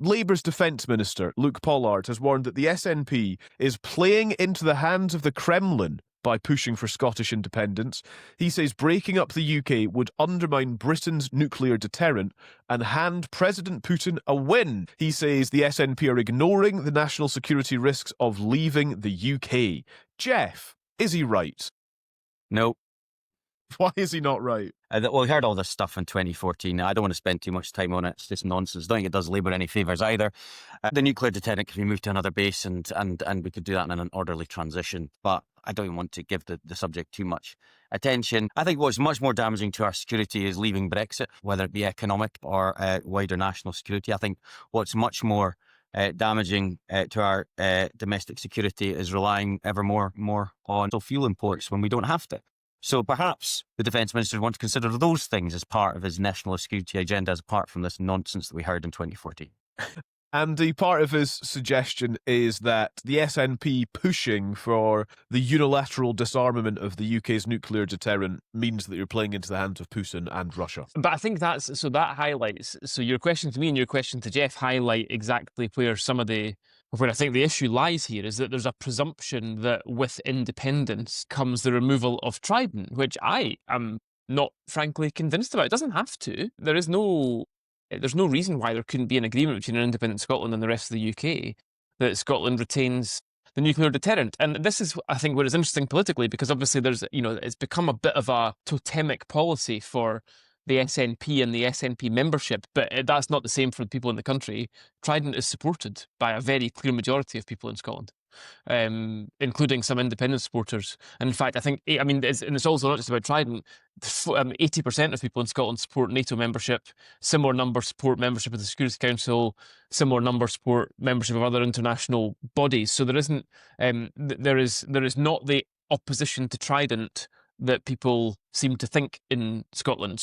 Labour's Defence Minister, Luke Pollard, has warned that the SNP is playing into the hands of the Kremlin by pushing for Scottish independence. He says breaking up the UK would undermine Britain's nuclear deterrent and hand President Putin a win. He says the SNP are ignoring the national security risks of leaving the UK. Jeff, is he right? No. Why is he not right? Well, we heard all this stuff in 2014. I don't want to spend too much time on it. It's just nonsense. I don't think it does Labour any favours either. The nuclear deterrent can be moved to another base and we could do that in an orderly transition. But I don't even want to give the subject too much attention. I think what's much more damaging to our security is leaving Brexit, whether it be economic or wider national security. I think what's much more damaging to our domestic security is relying ever more on fuel imports when we don't have to. So perhaps the Defence Minister wants to consider those things as part of his national security agenda, as apart from this nonsense that we heard in 2014. And the part of his suggestion is that the SNP pushing for the unilateral disarmament of the UK's nuclear deterrent means that you're playing into the hands of Putin and Russia. But I think that highlights, so your question to me and your question to Jeff highlight exactly where where I think the issue lies here, is that there's a presumption that with independence comes the removal of Trident, which I am not frankly convinced about. It doesn't have to. There's no reason why there couldn't be an agreement between an independent Scotland and the rest of the UK that Scotland retains the nuclear deterrent. And this is, I think, what is interesting politically, because obviously it's become a bit of a totemic policy for the SNP and the SNP membership, but that's not the same for the people in the country. Trident is supported by a very clear majority of people in Scotland, including some independent supporters. And in fact, I think, it's also not just about Trident. 80% of people in Scotland support NATO membership. Similar numbers support membership of the Security Council. Similar numbers support membership of other international bodies. So there isn't, there is not the opposition to Trident that people seem to think in Scotland.